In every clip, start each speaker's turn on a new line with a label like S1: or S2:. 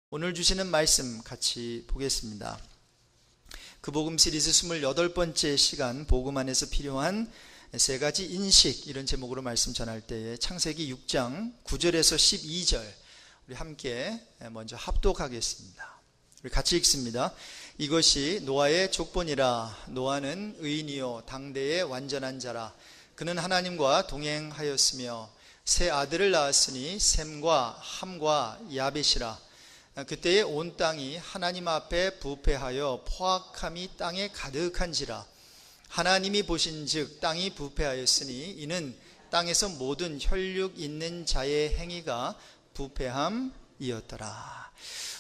S1: 오늘 주시는 말씀 같이 보겠습니다. 그 복음 시리즈 28번째 시간, 복음 안에서 필요한 세 가지 인식, 이런 제목으로 말씀 전할 때에 창세기 6장 9절에서 12절 우리 함께 먼저 합독하겠습니다. 우리 같이 읽습니다. 이것이 노아의 족본이라. 노아는 의인이요 당대의 완전한 자라. 그는 하나님과 동행하였으며 세 아들을 낳았으니 셈과 함과 야벳이라. 그때에 온 땅이 하나님 앞에 부패하여 포악함이 땅에 가득한지라. 하나님이 보신즉 땅이 부패하였으니 이는 땅에서 모든 혈육 있는 자의 행위가 부패함이었더라.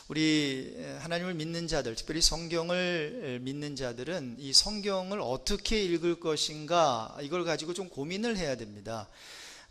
S1: 우리 하나님을 믿는 자들, 특별히 성경을 믿는 자들은 이 성경을 어떻게 읽을 것인가, 이걸 가지고 좀 고민을 해야 됩니다.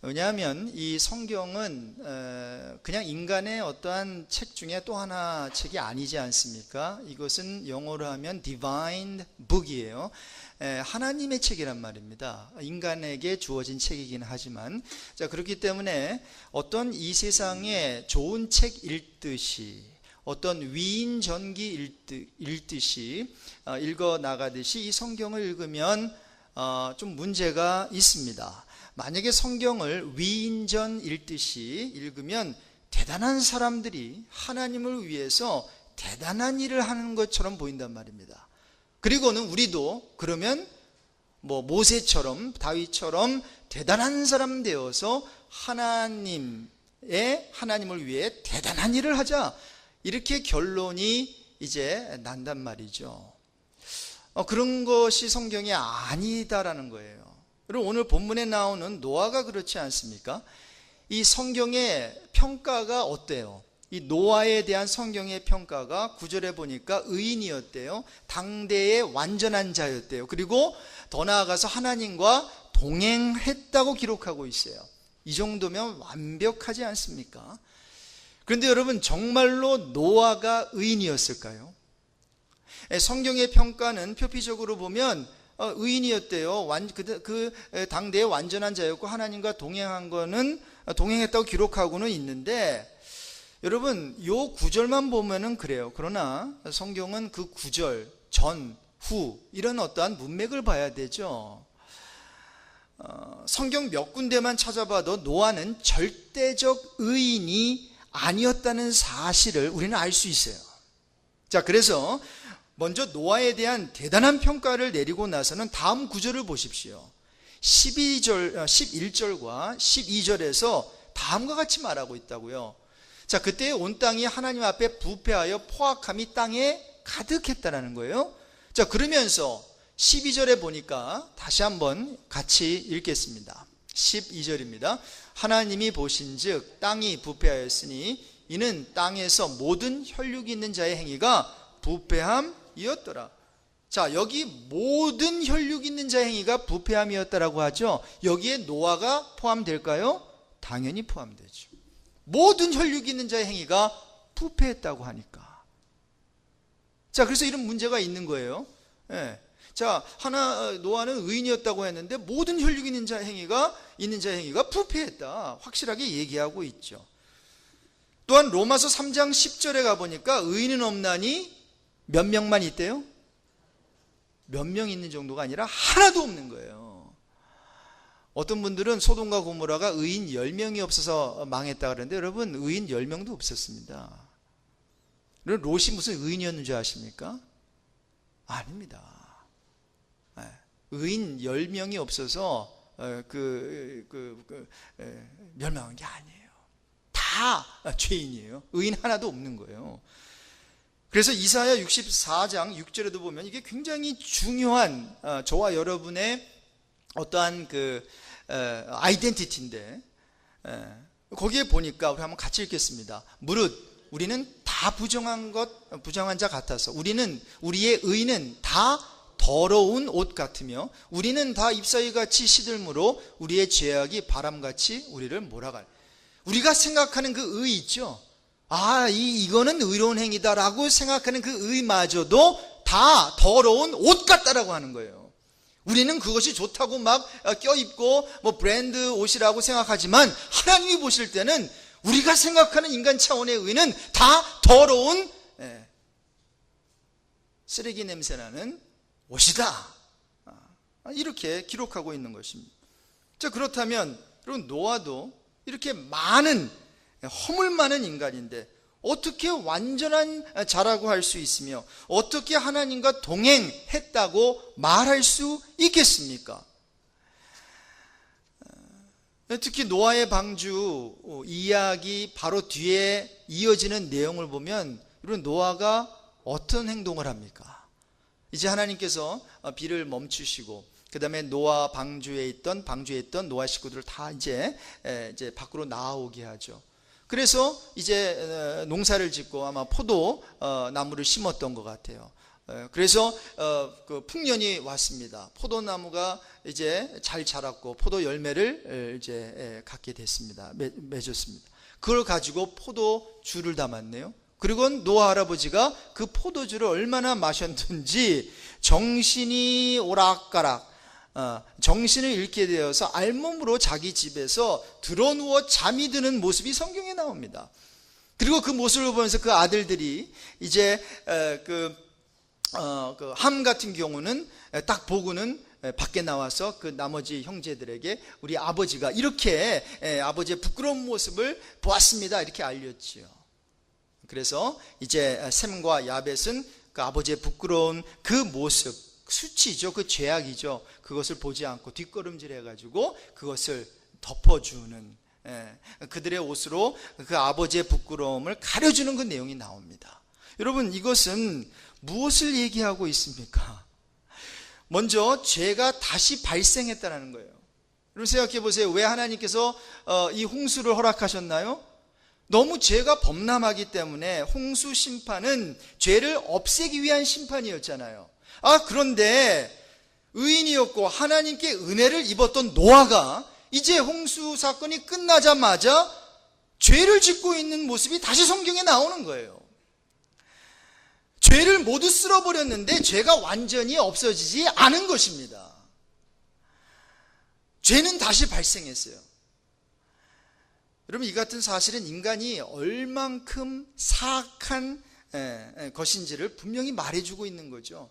S1: 왜냐하면 이 성경은 그냥 인간의 어떠한 책 중에 또 하나 책이 아니지 않습니까? 이것은 영어로 하면 divine book이에요. 하나님의 책이란 말입니다. 인간에게 주어진 책이긴 하지만, 자, 그렇기 때문에 어떤 이 세상에 좋은 책 읽듯이, 어떤 위인 전기 읽듯이 읽어 나가듯이 이 성경을 읽으면 좀 문제가 있습니다. 만약에 성경을 위인전 읽듯이 읽으면 대단한 사람들이 하나님을 위해서 대단한 일을 하는 것처럼 보인단 말입니다. 그리고는 우리도 그러면 모세처럼, 다윗처럼 대단한 사람 되어서 하나님을 위해 대단한 일을 하자, 이렇게 결론이 이제 난단 말이죠. 그런 것이 성경이 아니다라는 거예요. 그리고 오늘 본문에 나오는 노아가 그렇지 않습니까? 이 성경의 평가가 어때요? 이 노아에 대한 성경의 평가가 9절에 보니까 의인이었대요. 당대의 완전한 자였대요. 그리고 더 나아가서 하나님과 동행했다고 기록하고 있어요. 이 정도면 완벽하지 않습니까? 그런데 여러분, 정말로 노아가 의인이었을까요? 성경의 평가는 표피적으로 보면 의인이었대요. 그 당대의 완전한 자였고 하나님과 동행했다고 기록하고는 있는데, 여러분, 요 9절만 보면은 그래요. 그러나 성경은 그 9절 전, 후 이런 어떠한 문맥을 봐야 되죠. 성경 몇 군데만 찾아봐도 노아는 절대적 의인이 아니었다는 사실을 우리는 알 수 있어요. 자, 그래서 먼저 노아에 대한 대단한 평가를 내리고 나서는 다음 구절을 보십시오. 11절과 12절에서 다음과 같이 말하고 있다고요. 자, 그때 온 땅이 하나님 앞에 부패하여 포악함이 땅에 가득했다는 거예요. 자, 그러면서 12절에 보니까 다시 한번 같이 읽겠습니다. 12절입니다. 하나님이 보신즉 땅이 부패하였으니 이는 땅에서 모든 혈육이 있는 자의 행위가 부패함이었더라. 자, 여기 모든 혈육 있는 자의 행위가 부패함이었다라고 하죠. 여기에 노아가 포함될까요? 당연히 포함되죠. 모든 혈육 있는 자의 행위가 부패했다고 하니까. 자, 그래서 이런 문제가 있는 거예요. 예. 자, 노아는 의인이었다고 했는데 모든 혈육 있는 자의 행위가 부패했다, 확실하게 얘기하고 있죠. 또한 로마서 3장 10절에 가보니까 의인은 없나니 몇 명만 있대요? 몇 명 있는 정도가 아니라 하나도 없는 거예요. 어떤 분들은 소돔과 고모라가 의인 10명이 없어서 망했다 그러는데, 여러분, 의인 10명도 없었습니다. 여러분, 롯이 무슨 의인이었는 줄 아십니까? 아닙니다. 의인 10명이 없어서 멸망한 게 아니에요. 다 죄인이에요. 의인 하나도 없는 거예요. 그래서 이사야 64장 6절에도 보면 이게 굉장히 중요한 저와 여러분의 어떠한 아이덴티티인데, 거기에 보니까 우리 한번 같이 읽겠습니다. 무릇 우리는 다 부정한 자 같아서 우리의 의는 다 더러운 옷 같으며 우리는 다 잎사귀같이 시들므로 우리의 죄악이 바람같이 우리를 몰아갈. 우리가 생각하는 그 의 있죠? 이거는 의로운 행위다라고 생각하는 그 의마저도 다 더러운 옷 같다라고 하는 거예요. 우리는 그것이 좋다고 막 껴입고 브랜드 옷이라고 생각하지만 하나님이 보실 때는 우리가 생각하는 인간 차원의 의는 다 더러운 쓰레기 냄새나는 옷이다. 이렇게 기록하고 있는 것입니다. 자, 그렇다면 여러분, 노아도 이렇게 많은 허물 많은 인간인데 어떻게 완전한 자라고 할 수 있으며 어떻게 하나님과 동행했다고 말할 수 있겠습니까? 특히 노아의 방주 이야기 바로 뒤에 이어지는 내용을 보면 여러분, 노아가 어떤 행동을 합니까? 이제 하나님께서 비를 멈추시고 그 다음에 노아 방주에 있던 노아 식구들을 다 이제 밖으로 나오게 하죠. 그래서 이제 농사를 짓고 아마 포도 나무를 심었던 것 같아요. 그래서 그 풍년이 왔습니다. 포도나무가 이제 잘 자랐고 포도 열매를 이제 갖게 됐습니다. 맺었습니다. 그걸 가지고 포도주를 담았네요. 그리고 노아 할아버지가 그 포도주를 얼마나 마셨는지 정신이 오락가락, 정신을 잃게 되어서 알몸으로 자기 집에서 드러누워 잠이 드는 모습이 성경에 나옵니다. 그리고 그 모습을 보면서 그 아들들이 이제 함 같은 경우는 딱 보고는 밖에 나와서 그 나머지 형제들에게 우리 아버지가 이렇게 아버지의 부끄러운 모습을 보았습니다, 이렇게 알렸지요. 그래서 이제 셈과 야벳은 그 아버지의 부끄러운 그 모습, 수치죠, 그 죄악이죠, 그것을 보지 않고 뒷걸음질 해가지고 그것을 덮어주는, 그들의 옷으로 그 아버지의 부끄러움을 가려주는 그 내용이 나옵니다. 여러분, 이것은 무엇을 얘기하고 있습니까? 먼저 죄가 다시 발생했다는 거예요. 여러분, 생각해 보세요. 왜 하나님께서 이 홍수를 허락하셨나요? 너무 죄가 범람하기 때문에 홍수 심판은 죄를 없애기 위한 심판이었잖아요. 그런데 의인이었고 하나님께 은혜를 입었던 노아가 이제 홍수 사건이 끝나자마자 죄를 짓고 있는 모습이 다시 성경에 나오는 거예요. 죄를 모두 쓸어버렸는데 죄가 완전히 없어지지 않은 것입니다. 죄는 다시 발생했어요. 여러분, 이 같은 사실은 인간이 얼만큼 사악한 것인지를 분명히 말해주고 있는 거죠.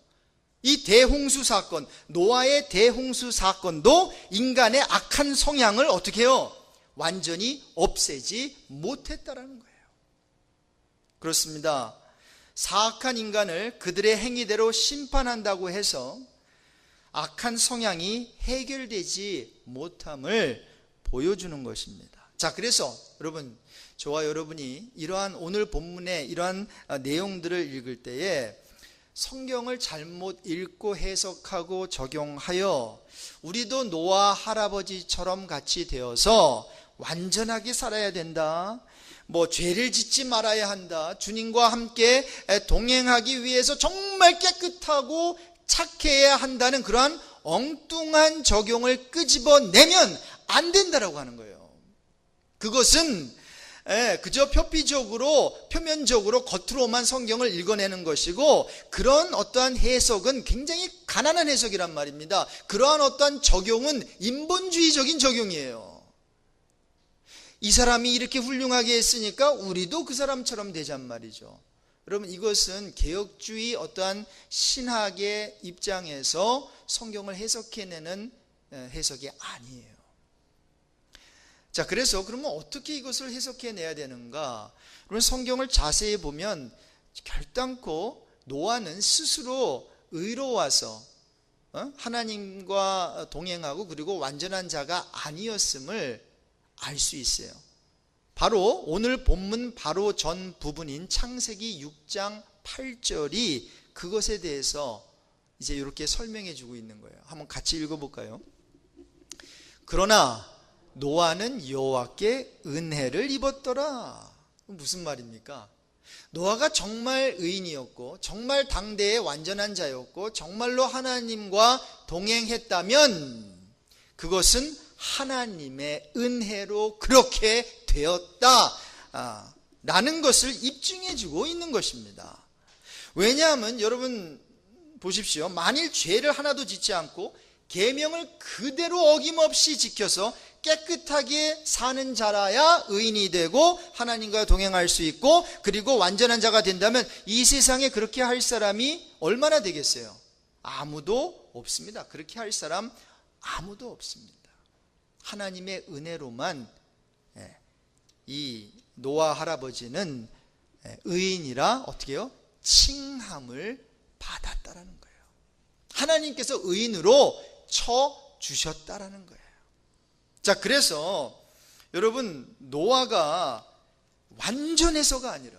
S1: 이 대홍수 사건, 노아의 대홍수 사건도 인간의 악한 성향을 어떻게 해요? 완전히 없애지 못했다라는 거예요. 그렇습니다. 사악한 인간을 그들의 행위대로 심판한다고 해서 악한 성향이 해결되지 못함을 보여주는 것입니다. 자, 그래서 여러분, 저와 여러분이 이러한 오늘 본문의 이러한 내용들을 읽을 때에 성경을 잘못 읽고 해석하고 적용하여 우리도 노아 할아버지처럼 같이 되어서 완전하게 살아야 된다, 죄를 짓지 말아야 한다, 주님과 함께 동행하기 위해서 정말 깨끗하고 착해야 한다는 그러한 엉뚱한 적용을 끄집어내면 안 된다라고 하는 거예요. 그것은 그저 표면적으로 겉으로만 성경을 읽어내는 것이고, 그런 어떠한 해석은 굉장히 가난한 해석이란 말입니다. 그러한 어떠한 적용은 인본주의적인 적용이에요. 이 사람이 이렇게 훌륭하게 했으니까 우리도 그 사람처럼 되잔 말이죠. 여러분, 이것은 개혁주의 어떠한 신학의 입장에서 성경을 해석해내는 해석이 아니에요. 자, 그래서 그러면 어떻게 이것을 해석해내야 되는가? 그러면 성경을 자세히 보면 결단코 노아는 스스로 의로워서 하나님과 동행하고 그리고 완전한 자가 아니었음을 알 수 있어요. 바로 오늘 본문 바로 전 부분인 창세기 6장 8절이 그것에 대해서 이제 이렇게 설명해 주고 있는 거예요. 한번 같이 읽어볼까요? 그러나 노아는 여호와께 은혜를 입었더라. 무슨 말입니까? 노아가 정말 의인이었고 정말 당대의 완전한 자였고 정말로 하나님과 동행했다면 그것은 하나님의 은혜로 그렇게 되었다 라는 것을 입증해 주고 있는 것입니다. 왜냐하면 여러분 보십시오. 만일 죄를 하나도 짓지 않고 계명을 그대로 어김없이 지켜서 깨끗하게 사는 자라야 의인이 되고 하나님과 동행할 수 있고, 그리고 완전한 자가 된다면 이 세상에 그렇게 할 사람이 얼마나 되겠어요? 아무도 없습니다. 그렇게 할 사람 아무도 없습니다. 하나님의 은혜로만 이 노아 할아버지는 의인이라 어떻게 해요? 칭함을 받았다라는 거예요. 하나님께서 의인으로 쳐주셨다라는 거예요. 자, 그래서 여러분, 노아가 완전해서가 아니라,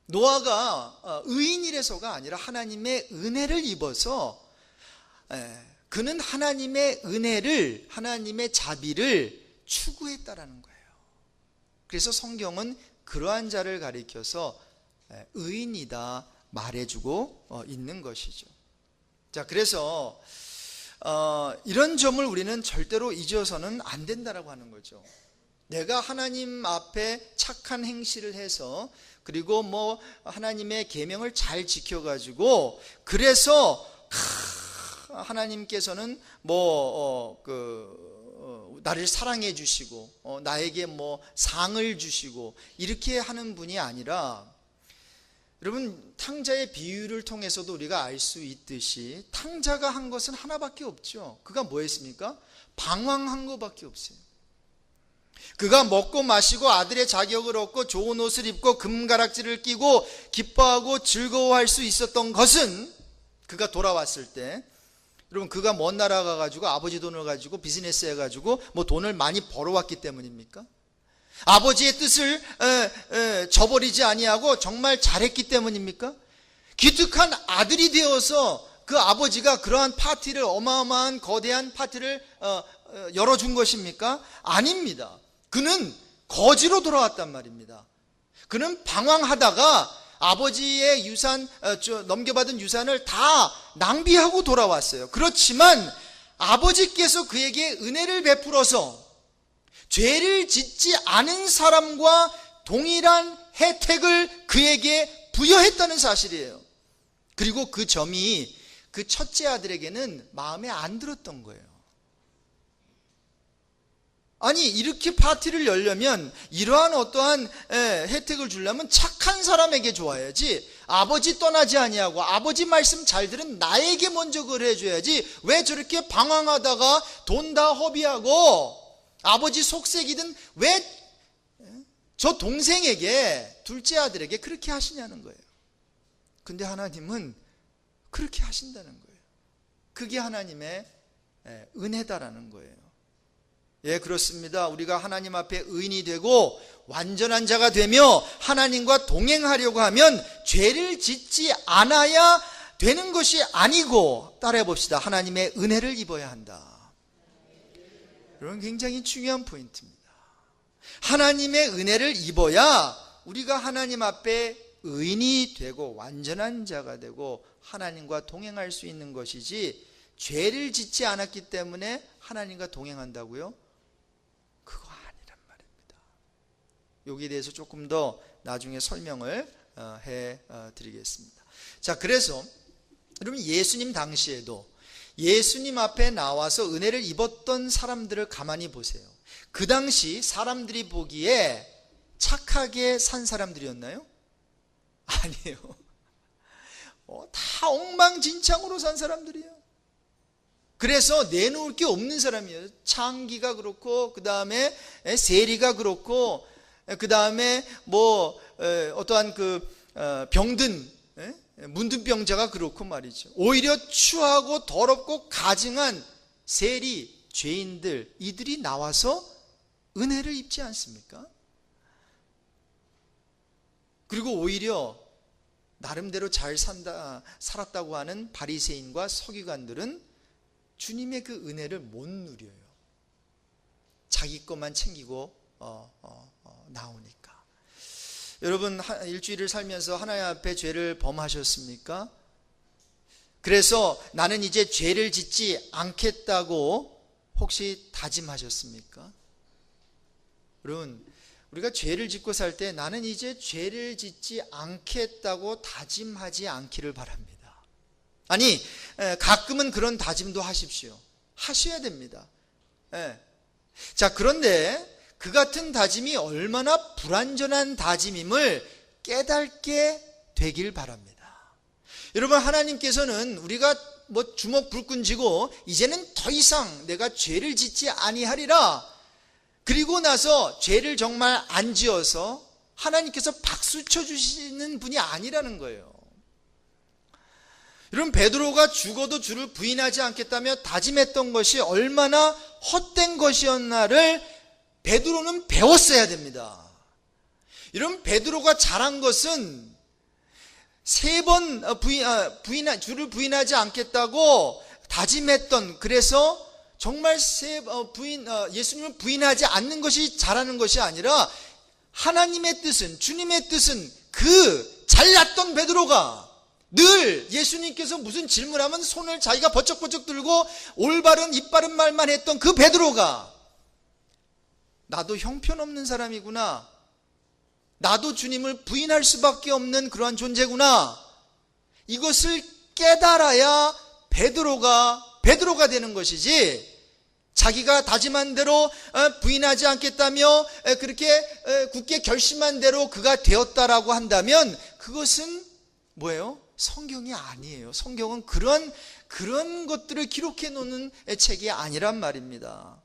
S1: 노아가 의인이라서가 아니라 하나님의 은혜를 입어서 그는 하나님의 은혜를, 하나님의 자비를 추구했다라는 거예요. 그래서 성경은 그러한 자를 가리켜서 의인이다 말해주고 있는 것이죠. 자, 그래서 이런 점을 우리는 절대로 잊어서는 안 된다라고 하는 거죠. 내가 하나님 앞에 착한 행실을 해서, 그리고 뭐 하나님의 계명을 잘 지켜가지고, 그래서 하나님께서는 나를 사랑해 주시고 나에게 뭐 상을 주시고 이렇게 하는 분이 아니라, 여러분, 탕자의 비유를 통해서도 우리가 알 수 있듯이 탕자가 한 것은 하나밖에 없죠. 그가 뭐 했습니까? 방황한 것밖에 없어요. 그가 먹고 마시고 아들의 자격을 얻고 좋은 옷을 입고 금가락지를 끼고 기뻐하고 즐거워할 수 있었던 것은, 그가 돌아왔을 때, 여러분, 그가 먼 나라 가가지고 아버지 돈을 가지고 비즈니스 해가지고 뭐 돈을 많이 벌어왔기 때문입니까? 아버지의 뜻을 저버리지 아니하고 정말 잘했기 때문입니까? 기특한 아들이 되어서 그 아버지가 그러한 파티를, 어마어마한 거대한 파티를 열어준 것입니까? 아닙니다. 그는 거지로 돌아왔단 말입니다. 그는 방황하다가 아버지의 유산, 넘겨받은 유산을 다 낭비하고 돌아왔어요. 그렇지만 아버지께서 그에게 은혜를 베풀어서 죄를 짓지 않은 사람과 동일한 혜택을 그에게 부여했다는 사실이에요. 그리고 그 점이 그 첫째 아들에게는 마음에 안 들었던 거예요. 아니, 이렇게 파티를 열려면, 이러한 어떠한 혜택을 주려면 착한 사람에게 줘야지, 아버지 떠나지 아니하고 아버지 말씀 잘 들은 나에게 먼저 그걸 해줘야지, 왜 저렇게 방황하다가 돈 다 허비하고 아버지 속색이든 왜 저 동생에게, 둘째 아들에게 그렇게 하시냐는 거예요. 근데 하나님은 그렇게 하신다는 거예요. 그게 하나님의 은혜다라는 거예요. 예, 그렇습니다. 우리가 하나님 앞에 의인이 되고 완전한 자가 되며 하나님과 동행하려고 하면 죄를 짓지 않아야 되는 것이 아니고, 따라해 봅시다. 하나님의 은혜를 입어야 한다. 이런 굉장히 중요한 포인트입니다. 하나님의 은혜를 입어야 우리가 하나님 앞에 의인이 되고 완전한 자가 되고 하나님과 동행할 수 있는 것이지, 죄를 짓지 않았기 때문에 하나님과 동행한다고요? 그거 아니란 말입니다. 여기에 대해서 조금 더 나중에 설명을 해 드리겠습니다. 자, 그래서 여러분, 예수님 당시에도 예수님 앞에 나와서 은혜를 입었던 사람들을 가만히 보세요. 그 당시 사람들이 보기에 착하게 산 사람들이었나요? 아니에요. 다 엉망진창으로 산 사람들이에요. 그래서 내놓을 게 없는 사람이에요. 창기가 그렇고, 그 다음에 세리가 그렇고, 그 다음에 뭐 어떠한 병든 문둥병자가 그렇고 말이죠. 오히려 추하고 더럽고 가증한 세리, 죄인들, 이들이 나와서 은혜를 입지 않습니까? 그리고 오히려 나름대로 잘 살았다고 하는 바리새인과 서기관들은 주님의 그 은혜를 못 누려요. 자기 것만 챙기고 나오니까. 여러분, 일주일을 살면서 하나님 앞에 죄를 범하셨습니까? 그래서 나는 이제 죄를 짓지 않겠다고 혹시 다짐하셨습니까? 여러분, 우리가 죄를 짓고 살 때 나는 이제 죄를 짓지 않겠다고 다짐하지 않기를 바랍니다. 아니, 가끔은 그런 다짐도 하십시오. 하셔야 됩니다. 자, 그런데 그 같은 다짐이 얼마나 불완전한 다짐임을 깨닫게 되길 바랍니다. 여러분, 하나님께서는 우리가 주먹 불끈 쥐고 이제는 더 이상 내가 죄를 짓지 아니하리라, 그리고 나서 죄를 정말 안 지어서 하나님께서 박수 쳐주시는 분이 아니라는 거예요. 여러분, 베드로가 죽어도 주를 부인하지 않겠다며 다짐했던 것이 얼마나 헛된 것이었나를 베드로는 배웠어야 됩니다. 여러분, 베드로가 잘한 것은 3번 주를 부인하지 않겠다고 다짐했던, 그래서 정말 예수님을 부인하지 않는 것이 잘하는 것이 아니라 하나님의 뜻은, 주님의 뜻은 그 잘났던 베드로가 늘 예수님께서 무슨 질문하면 손을 자기가 버쩍버쩍 들고 올바른 입바른 말만 했던 그 베드로가 나도 형편없는 사람이구나, 나도 주님을 부인할 수밖에 없는 그러한 존재구나, 이것을 깨달아야 베드로가 되는 것이지, 자기가 다짐한 대로 부인하지 않겠다며 그렇게 굳게 결심한 대로 그가 되었다라고 한다면 그것은 뭐예요? 성경이 아니에요. 성경은 그런 것들을 기록해 놓는 책이 아니란 말입니다.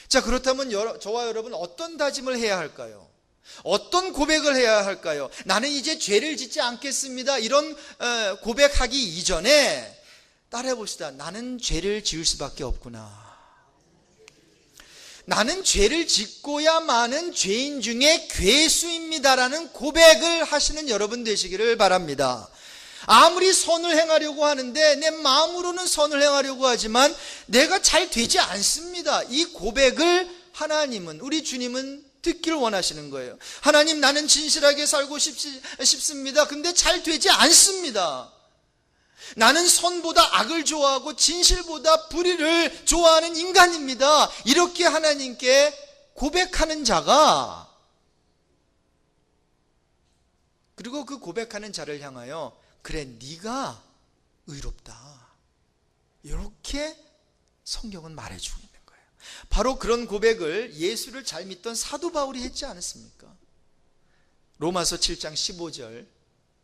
S1: 자, 그렇다면 저와 여러분 어떤 다짐을 해야 할까요? 어떤 고백을 해야 할까요? 나는 이제 죄를 짓지 않겠습니다, 이런 고백하기 이전에 따라해 봅시다. 나는 죄를 지을 수밖에 없구나. 나는 죄를 짓고야 마는 죄인 중에 괴수입니다라는 고백을 하시는 여러분 되시기를 바랍니다. 아무리 선을 행하려고 하는데 내 마음으로는 선을 행하려고 하지만 내가 잘 되지 않습니다. 이 고백을 하나님은, 우리 주님은 듣기를 원하시는 거예요. 하나님, 나는 진실하게 살고 싶습니다. 근데 잘 되지 않습니다. 나는 선보다 악을 좋아하고 진실보다 불의를 좋아하는 인간입니다. 이렇게 하나님께 고백하는 자가, 그리고 그 고백하는 자를 향하여 그래, 네가 의롭다, 이렇게 성경은 말해주고 있는 거예요. 바로 그런 고백을 예수를 잘 믿던 사도 바울이 했지 않았습니까? 로마서 7장 15절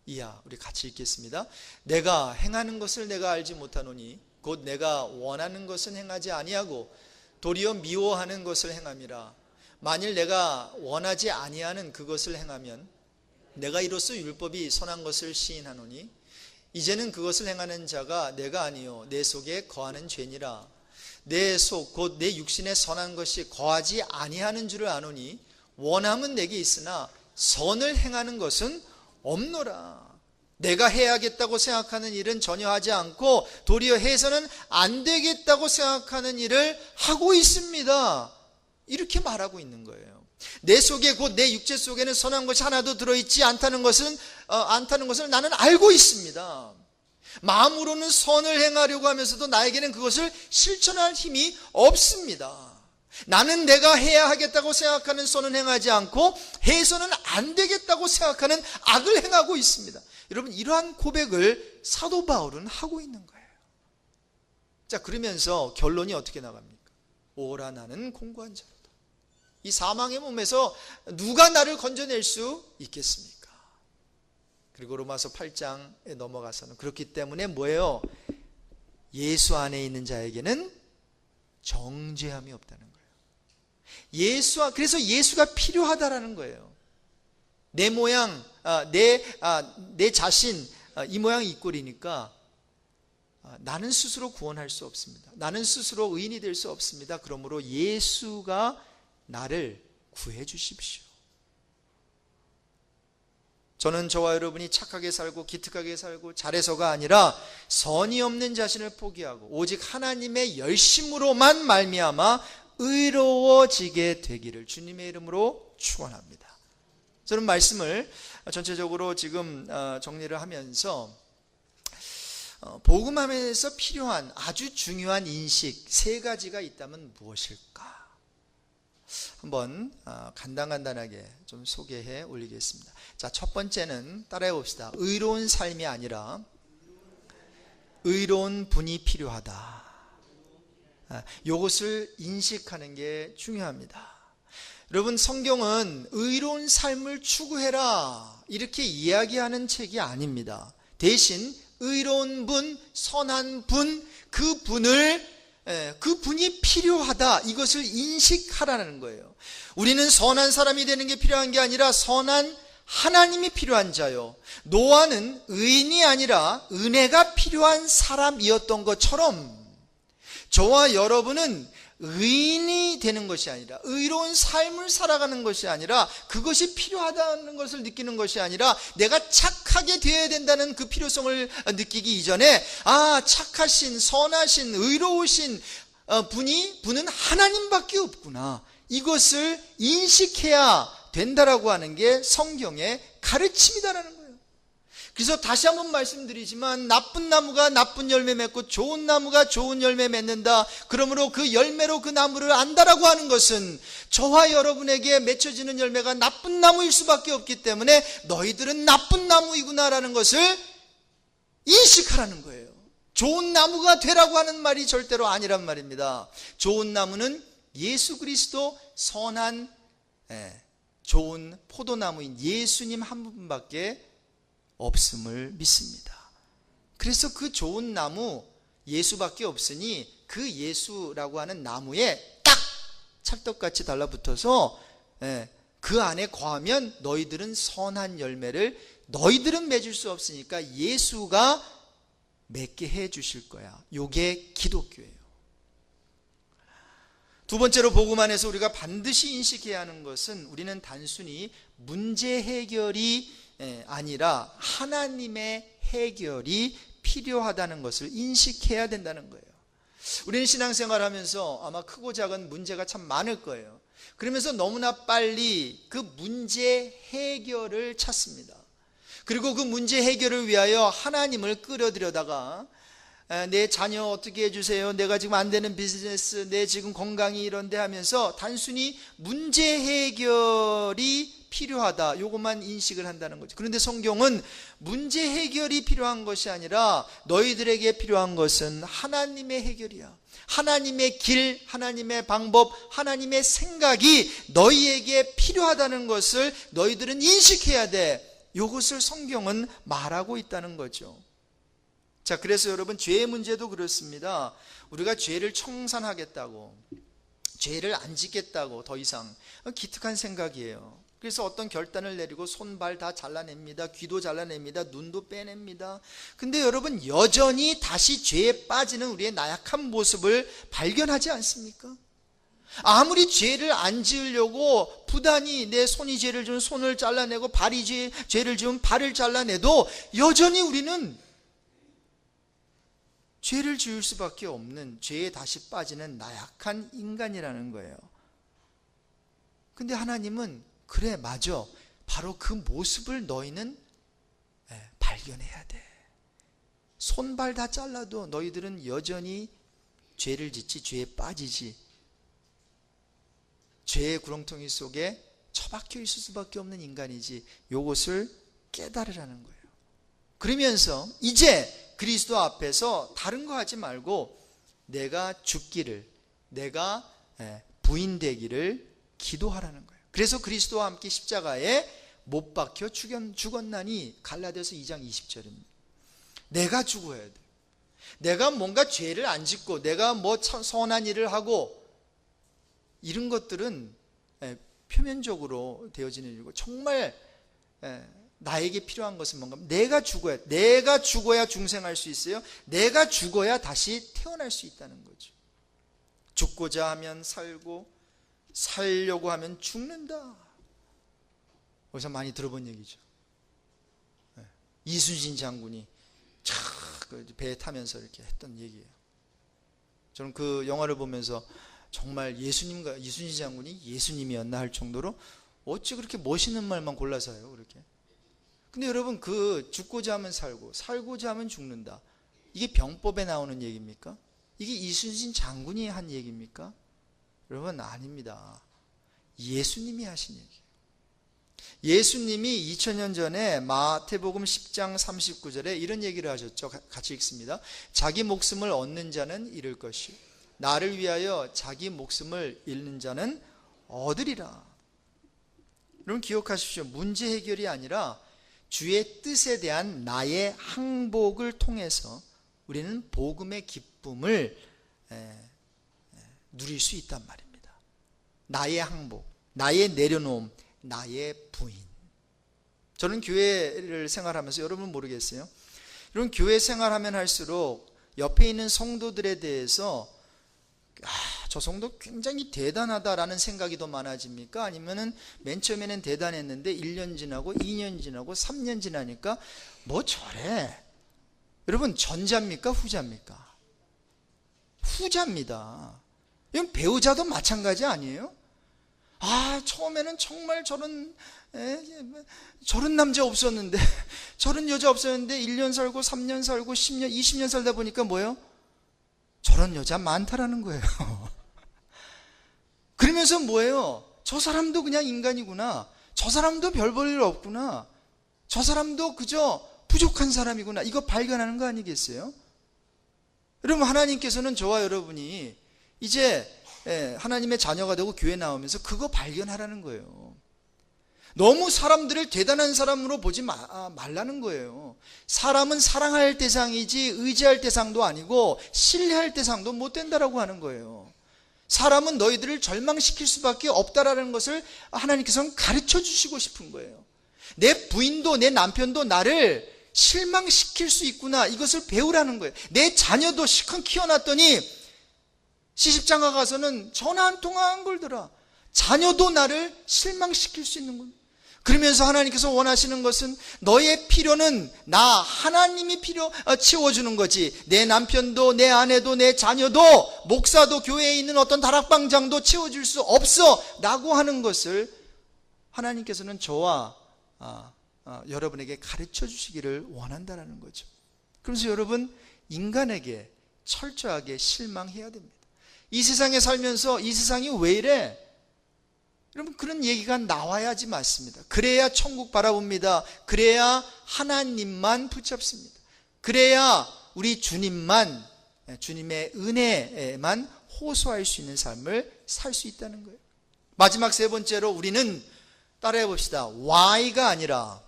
S1: 이하 우리 같이 읽겠습니다. 내가 행하는 것을 내가 알지 못하노니 곧 내가 원하는 것은 행하지 아니하고 도리어 미워하는 것을 행함이라. 만일 내가 원하지 아니하는 그것을 행하면 내가 이로써 율법이 선한 것을 시인하노니 이제는 그것을 행하는 자가 내가 아니요 내 속에 거하는 죄니라. 내 속 곧 내 육신에 선한 것이 거하지 아니하는 줄을 아노니 원함은 내게 있으나 선을 행하는 것은 없노라. 내가 해야겠다고 생각하는 일은 전혀 하지 않고 도리어 해서는 안 되겠다고 생각하는 일을 하고 있습니다. 이렇게 말하고 있는 거예요. 내 속에 곧 내 육체 속에는 선한 것이 하나도 들어있지 않다는 것을 나는 알고 있습니다. 마음으로는 선을 행하려고 하면서도 나에게는 그것을 실천할 힘이 없습니다. 나는 내가 해야 하겠다고 생각하는 선은 행하지 않고 해서는 안 되겠다고 생각하는 악을 행하고 있습니다. 여러분, 이러한 고백을 사도 바울은 하고 있는 거예요. 자, 그러면서 결론이 어떻게 나갑니까? 오라 나는 공고한 자로다. 이 사망의 몸에서 누가 나를 건져낼 수 있겠습니까? 그리고 로마서 8장에 넘어가서는 그렇기 때문에 뭐예요? 예수 안에 있는 자에게는 정죄함이 없다는 거예요. 그래서 예수가 필요하다라는 거예요. 내 모양, 내 자신, 이 모양 이 꼴이니까 나는 스스로 구원할 수 없습니다. 나는 스스로 의인이 될 수 없습니다. 그러므로 예수가 나를 구해 주십시오. 저는 저와 여러분이 착하게 살고 기특하게 살고 잘해서가 아니라 선이 없는 자신을 포기하고 오직 하나님의 열심으로만 말미암아 의로워지게 되기를 주님의 이름으로 축원합니다. 저는 말씀을 전체적으로 지금 정리를 하면서 복음하면서 필요한 아주 중요한 인식 3가지가 있다면 무엇일까? 한번 간단하게 좀 소개해 올리겠습니다. 자, 첫 번째는 따라해 봅시다. 의로운 삶이 아니라 의로운 분이 필요하다. 이것을 인식하는 게 중요합니다. 여러분, 성경은 의로운 삶을 추구해라 이렇게 이야기하는 책이 아닙니다. 대신 의로운 분, 선한 분, 그분이 필요하다, 이것을 인식하라는 거예요. 우리는 선한 사람이 되는 게 필요한 게 아니라 선한 하나님이 필요한 자요, 노아는 의인이 아니라 은혜가 필요한 사람이었던 것처럼 저와 여러분은 의인이 되는 것이 아니라, 의로운 삶을 살아가는 것이 아니라, 그것이 필요하다는 것을 느끼는 것이 아니라, 내가 착하게 되어야 된다는 그 필요성을 느끼기 이전에, 착하신, 선하신, 의로우신 분은 하나님밖에 없구나, 이것을 인식해야 된다라고 하는 게 성경의 가르침이다라는 거예요. 그래서 다시 한번 말씀드리지만, 나쁜 나무가 나쁜 열매 맺고 좋은 나무가 좋은 열매 맺는다, 그러므로 그 열매로 그 나무를 안다라고 하는 것은 저와 여러분에게 맺혀지는 열매가 나쁜 나무일 수밖에 없기 때문에 너희들은 나쁜 나무이구나라는 것을 인식하라는 거예요. 좋은 나무가 되라고 하는 말이 절대로 아니란 말입니다. 좋은 나무는 예수 그리스도, 선한 좋은 포도나무인 예수님 한 분밖에 없음을 믿습니다. 그래서 그 좋은 나무 예수밖에 없으니 그 예수라고 하는 나무에 딱 찰떡같이 달라붙어서 그 안에 거하면 너희들은 선한 열매를 너희들은 맺을 수 없으니까 예수가 맺게 해 주실 거야. 요게 기독교예요. 두 번째로, 복음 안에서 우리가 반드시 인식해야 하는 것은, 우리는 단순히 문제 해결이 아니라 하나님의 해결이 필요하다는 것을 인식해야 된다는 거예요. 우리는 신앙생활 하면서 아마 크고 작은 문제가 참 많을 거예요. 그러면서 너무나 빨리 그 문제 해결을 찾습니다. 그리고 그 문제 해결을 위하여 하나님을 끌어들여다가, 내 자녀 어떻게 해주세요, 내가 지금 안 되는 비즈니스, 내 지금 건강이 이런데 하면서 단순히 문제 해결이 필요하다, 이것만 인식을 한다는 거죠. 그런데 성경은 문제 해결이 필요한 것이 아니라 너희들에게 필요한 것은 하나님의 해결이야. 하나님의 길, 하나님의 방법, 하나님의 생각이 너희에게 필요하다는 것을 너희들은 인식해야 돼. 이것을 성경은 말하고 있다는 거죠. 자, 그래서 여러분, 죄의 문제도 그렇습니다. 우리가 죄를 청산하겠다고, 죄를 안 짓겠다고 더 이상, 기특한 생각이에요. 그래서 어떤 결단을 내리고 손발 다 잘라냅니다. 귀도 잘라냅니다. 눈도 빼냅니다. 근데 여러분, 여전히 다시 죄에 빠지는 우리의 나약한 모습을 발견하지 않습니까? 아무리 죄를 안 지으려고 부단히 내 손이 죄를 지으면 손을 잘라내고, 발이 죄를 지으면 발을 잘라내도 여전히 우리는 죄를 지을 수밖에 없는, 죄에 다시 빠지는 나약한 인간이라는 거예요. 근데 하나님은, 그래, 맞아, 바로 그 모습을 너희는 발견해야 돼. 손발 다 잘라도 너희들은 여전히 죄를 짓지, 죄에 빠지지, 죄의 구렁텅이 속에 처박혀 있을 수밖에 없는 인간이지, 요것을 깨달으라는 거예요. 그러면서 이제 그리스도 앞에서 다른 거 하지 말고 내가 죽기를, 내가 부인되기를 기도하라는 거예요. 그래서 그리스도와 함께 십자가에 못 박혀 죽었나니, 갈라디아서 2장 20절입니다. 내가 죽어야 돼. 내가 뭔가 죄를 안 짓고, 내가 뭐 선한 일을 하고, 이런 것들은 표면적으로 되어지는 일이고, 정말 나에게 필요한 것은 뭔가, 내가 죽어야 중생할 수 있어요. 내가 죽어야 다시 태어날 수 있다는 거죠. 죽고자 하면 살고, 살려고 하면 죽는다. 어디서 많이 들어본 얘기죠. 이순신 장군이 배에 타면서 이렇게 했던 얘기예요. 저는 그 영화를 보면서 정말 예수님과, 이순신 장군이 예수님이었나 할 정도로 어찌 그렇게 멋있는 말만 골라서 해요, 그렇게. 근데 여러분, 그 죽고자 하면 살고, 살고자 하면 죽는다, 이게 병법에 나오는 얘기입니까? 이게 이순신 장군이 한 얘기입니까? 여러분, 아닙니다. 예수님이 하신 얘기예요. 예수님이 2000년 전에 마태복음 10장 39절에 이런 얘기를 하셨죠. 같이 읽습니다. 자기 목숨을 얻는 자는 잃을 것이요, 나를 위하여 자기 목숨을 잃는 자는 얻으리라. 여러분 기억하십시오. 문제 해결이 아니라 주의 뜻에 대한 나의 항복을 통해서 우리는 복음의 기쁨을 누릴 수 있단 말입니다. 나의 항복, 나의 내려놓음, 나의 부인. 저는 교회를 생활하면서 여러분 모르겠어요? 이런 교회 생활하면 할수록 옆에 있는 성도들에 대해서 저 성도 굉장히 대단하다라는 생각이 더 많아집니까? 아니면은 맨 처음에는 대단했는데 1년 지나고 2년 지나고 3년 지나니까 뭐 저래? 여러분 전자입니까? 후자입니까? 후자입니다. 이건 배우자도 마찬가지 아니에요? 처음에는 정말 저런 남자 없었는데 저런 여자 없었는데 1년 살고 3년 살고 10년 20년 살다 보니까 뭐예요? 저런 여자 많다라는 거예요. 그러면서 뭐예요? 저 사람도 그냥 인간이구나. 저 사람도 별 볼 일 없구나. 저 사람도 그저 부족한 사람이구나. 이거 발견하는 거 아니겠어요? 여러분 하나님께서는 저와 여러분이 이제 하나님의 자녀가 되고 교회 나오면서 그거 발견하라는 거예요. 너무 사람들을 대단한 사람으로 보지 말라는 거예요. 사람은 사랑할 대상이지 의지할 대상도 아니고 신뢰할 대상도 못 된다라고 하는 거예요. 사람은 너희들을 절망시킬 수밖에 없다라는 것을 하나님께서는 가르쳐 주시고 싶은 거예요. 내 부인도 내 남편도 나를 실망시킬 수 있구나, 이것을 배우라는 거예요. 내 자녀도 실컷 키워놨더니 시집장가 가서는 전화 한 통화 안 걸더라. 자녀도 나를 실망시킬 수 있는 겁니다. 그러면서 하나님께서 원하시는 것은 너의 필요는 나 하나님이 채워주는 거지, 내 남편도 내 아내도 내 자녀도 목사도 교회에 있는 어떤 다락방장도 채워줄 수 없어 라고 하는 것을 하나님께서는 저와 여러분에게 가르쳐 주시기를 원한다는 거죠. 그래서 여러분 인간에게 철저하게 실망해야 됩니다. 이 세상에 살면서 이 세상이 왜 이래? 여러분 그런 얘기가 나와야지 맞습니다. 그래야 천국 바라봅니다. 그래야 하나님만 붙잡습니다. 그래야 우리 주님만, 주님의 은혜에만 호소할 수 있는 삶을 살 수 있다는 거예요. 마지막 세 번째로 우리는 따라해 봅시다. Why가 아니라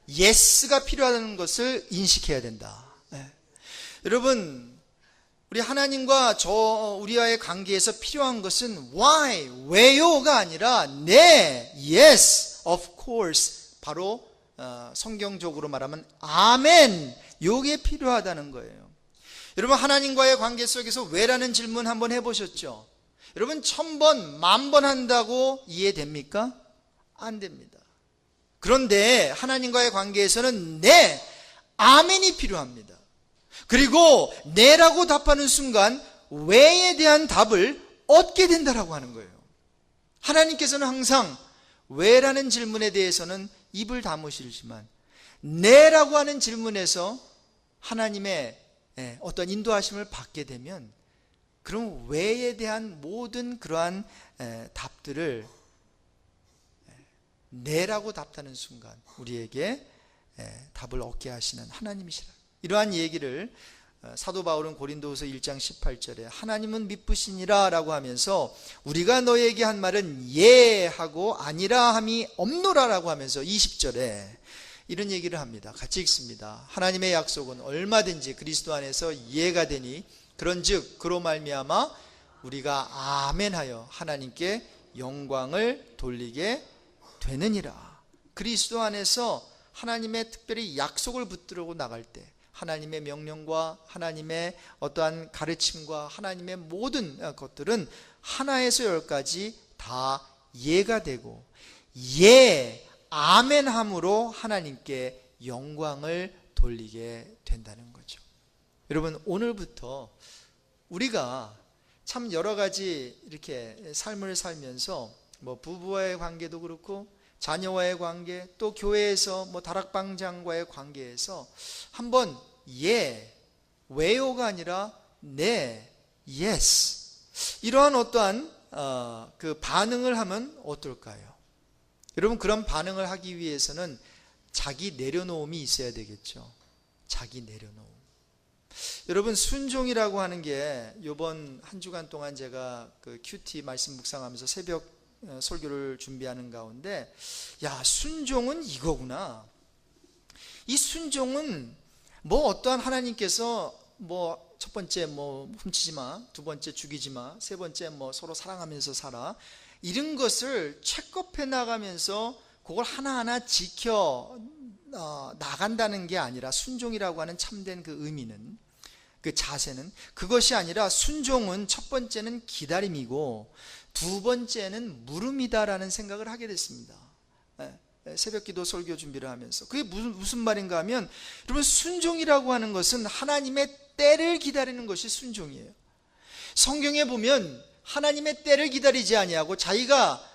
S1: Yes가 필요하다는 것을 인식해야 된다. 여러분 우리 하나님과 우리와의 관계에서 필요한 것은 why, 왜요가 아니라 네, yes, of course, 바로 성경적으로 말하면 아멘, 요게 필요하다는 거예요. 여러분 하나님과의 관계 속에서 왜라는 질문 한번 해보셨죠? 여러분 1000번, 10,000번 한다고 이해됩니까? 안 됩니다. 그런데 하나님과의 관계에서는 네, 아멘이 필요합니다. 그리고 네라고 답하는 순간 왜에 대한 답을 얻게 된다라고 하는 거예요. 하나님께서는 항상 왜라는 질문에 대해서는 입을 다무시지만 네라고 하는 질문에서 하나님의 어떤 인도하심을 받게 되면 그럼 왜에 대한 모든 그러한 답들을 네라고 답하는 순간 우리에게 답을 얻게 하시는 하나님이시라. 이러한 얘기를 사도 바울은 고린도후서 1장 18절에 하나님은 미쁘시니라 라고 하면서 우리가 너에게 한 말은 예 하고 아니라 함이 없노라 라고 하면서 20절에 이런 얘기를 합니다. 같이 읽습니다. 하나님의 약속은 얼마든지 그리스도 안에서 예가 되니 그런즉 그로 말미암아 우리가 아멘하여 하나님께 영광을 돌리게 되느니라. 그리스도 안에서 하나님의 특별히 약속을 붙들고 나갈 때 하나님의 명령과 하나님의 어떠한 가르침과 하나님의 모든 것들은 하나에서 열까지 다 예가 되고 예, 아멘함으로 하나님께 영광을 돌리게 된다는 거죠. 여러분 오늘부터 우리가 참 여러 가지 이렇게 삶을 살면서 뭐 부부와의 관계도 그렇고 자녀와의 관계, 또 교회에서 다락방장과의 관계에서 한번 예, 왜요가 아니라 네, yes, 이러한 어떠한 그 반응을 하면 어떨까요? 여러분 그런 반응을 하기 위해서는 자기 내려놓음이 있어야 되겠죠. 자기 내려놓음. 여러분, 순종이라고 하는 게 이번 한 주간 동안 제가 그 큐티 말씀 묵상하면서 새벽 설교를 준비하는 가운데, 야, 순종은 이거구나. 이 순종은 뭐 어떠한 하나님께서 뭐 첫 번째 뭐 훔치지 마, 두 번째 죽이지 마, 세 번째 뭐 서로 사랑하면서 살아, 이런 것을 체크업해 나가면서 그걸 하나하나 지켜 나간다는 게 아니라, 순종이라고 하는 참된 그 의미는, 그 자세는 그것이 아니라, 순종은 첫 번째는 기다림이고 두 번째는 물음이다라는 생각을 하게 됐습니다. 새벽기도 설교 준비를 하면서 그게 무슨 말인가 하면, 여러분, 순종이라고 하는 것은 하나님의 때를 기다리는 것이 순종이에요. 성경에 보면 하나님의 때를 기다리지 아니하고 자기가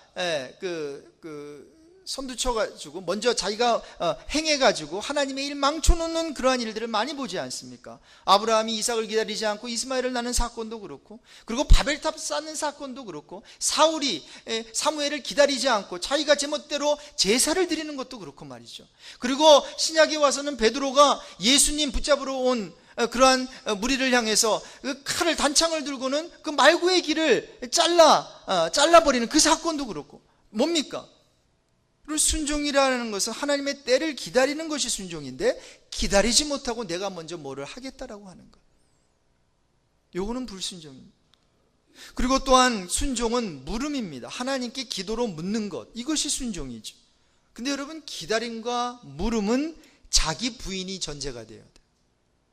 S1: 선두쳐가지고 먼저 자기가 행해가지고 하나님의 일 망쳐놓는 그러한 일들을 많이 보지 않습니까? 아브라함이 이삭을 기다리지 않고 이스마엘을 낳는 사건도 그렇고, 그리고 바벨탑 쌓는 사건도 그렇고, 사울이 사무엘을 기다리지 않고 자기가 제멋대로 제사를 드리는 것도 그렇고 말이죠. 그리고 신약에 와서는 베드로가 예수님 붙잡으러 온 그러한 무리를 향해서 그 칼을, 단창을 들고는 그 말구의 길을 잘라버리는 그 사건도 그렇고, 뭡니까? 그리고 순종이라는 것은 하나님의 때를 기다리는 것이 순종인데, 기다리지 못하고 내가 먼저 뭐를 하겠다라고 하는 것, 요거는 불순종입니다. 그리고 또한 순종은 물음입니다. 하나님께 기도로 묻는 것, 이것이 순종이죠. 근데 여러분, 기다림과 물음은 자기 부인이 전제가 돼야 돼요.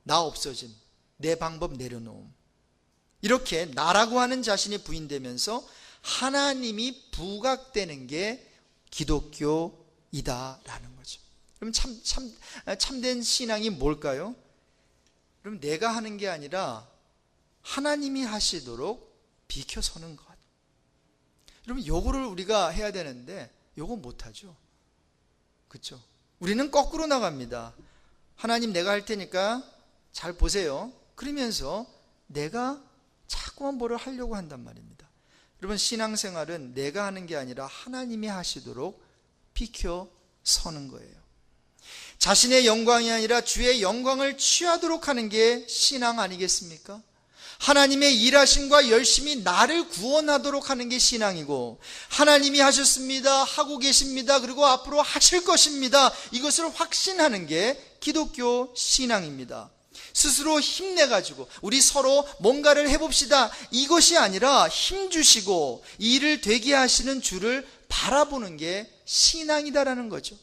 S1: 나 없어짐, 내 방법 내려놓음, 이렇게 나라고 하는 자신이 부인되면서 하나님이 부각되는 게 기독교이다라는 거죠. 그럼 참된 신앙이 뭘까요? 그럼 내가 하는 게 아니라 하나님이 하시도록 비켜서는 것. 여러분, 요거를 우리가 해야 되는데 요거 못하죠. 그렇죠? 우리는 거꾸로 나갑니다. 하나님, 내가 할 테니까 잘 보세요. 그러면서 내가 자꾸만 뭐를 하려고 한단 말입니다. 여러분, 신앙생활은 내가 하는 게 아니라 하나님이 하시도록 비켜서는 거예요. 자신의 영광이 아니라 주의 영광을 취하도록 하는 게 신앙 아니겠습니까? 하나님의 일하심과 열심히 나를 구원하도록 하는 게 신앙이고, 하나님이 하셨습니다, 하고 계십니다, 그리고 앞으로 하실 것입니다, 이것을 확신하는 게 기독교 신앙입니다. 스스로 힘내가지고 우리 서로 뭔가를 해봅시다, 이것이 아니라 힘주시고 이 일을 되게 하시는 주를 바라보는 게 신앙이다라는 거죠.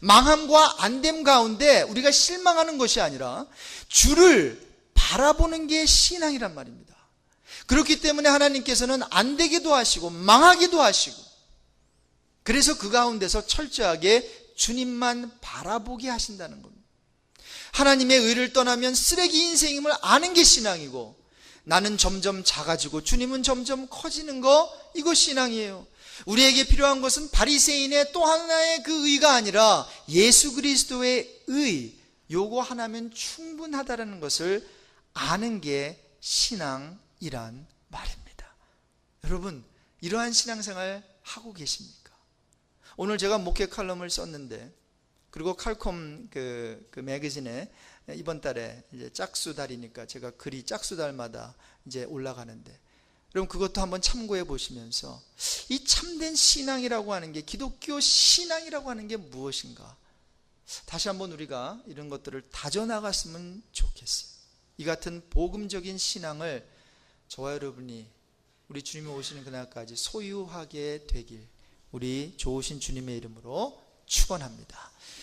S1: 망함과 안됨 가운데 우리가 실망하는 것이 아니라 주를 바라보는 게 신앙이란 말입니다. 그렇기 때문에 하나님께서는 안 되기도 하시고 망하기도 하시고, 그래서 그 가운데서 철저하게 주님만 바라보게 하신다는 겁니다. 하나님의 의를 떠나면 쓰레기 인생임을 아는 게 신앙이고, 나는 점점 작아지고 주님은 점점 커지는 거, 이거 신앙이에요. 우리에게 필요한 것은 바리새인의 또 하나의 그 의가 아니라 예수 그리스도의 의, 요거 하나면 충분하다는 것을 아는 게 신앙이란 말입니다. 여러분, 이러한 신앙생활 하고 계십니까? 오늘 제가 목회 칼럼을 썼는데, 그리고 칼콤 그 매거진에 이번 달에 이제 짝수달이니까 제가 글이 짝수달마다 이제 올라가는데, 여러분 그것도 한번 참고해 보시면서 이 참된 신앙이라고 하는 게, 기독교 신앙이라고 하는 게 무엇인가, 다시 한번 우리가 이런 것들을 다져나갔으면 좋겠어요. 이 같은 복음적인 신앙을 저와 여러분이 우리 주님이 오시는 그날까지 소유하게 되길 우리 좋으신 주님의 이름으로 축원합니다.